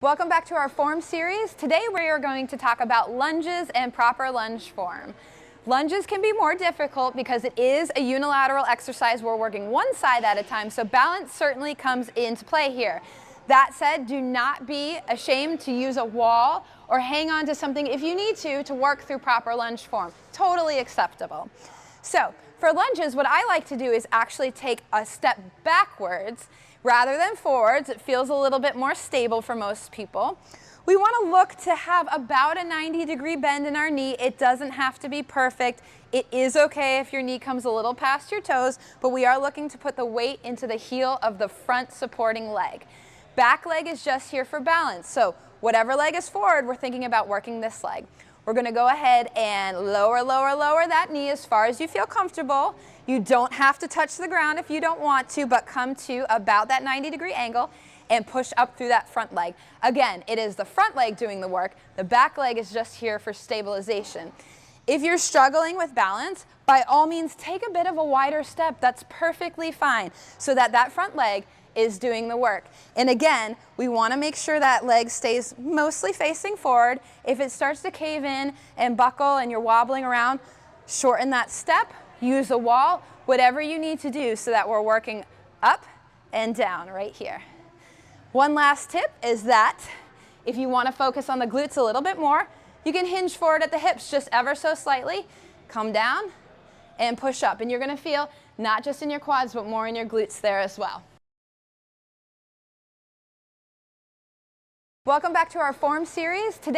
Welcome back to our form series. Today we are going to talk about lunges and proper lunge form. Lunges can be more difficult because it is a unilateral exercise. We're working one side at a time, so balance certainly comes into play here. That said, do not be ashamed to use a wall or hang on to something if you need to work through proper lunge form. Totally acceptable. So for lunges, what I like to do is actually take a step backwards rather than forwards. It feels a little bit more stable for most people. We want to look to have about a 90-degree bend in our knee. It doesn't have to be perfect. It is okay if your knee comes a little past your toes, but we are looking to put the weight into the heel of the front supporting leg. Back leg is just here for balance. So whatever leg is forward, we're thinking about working this leg. We're going to go ahead and lower that knee as far as you feel comfortable. You don't have to touch the ground if you don't want to, but come to about that 90-degree angle and push up through that front leg. Again, it is the front leg doing the work. The back leg is just here for stabilization. If you're struggling with balance, by all means, take a bit of a wider step. That's perfectly fine, so that that front leg is doing the work. And again, we want to make sure that leg stays mostly facing forward. If it starts to cave in and buckle and you're wobbling around, shorten that step, use a wall, whatever you need to do so that we're working up and down right here. One last tip is that if you want to focus on the glutes a little bit more, you can hinge forward at the hips just ever so slightly, come down and push up. And you're going to feel not just in your quads, but more in your glutes there as well. Welcome back to our form series. Today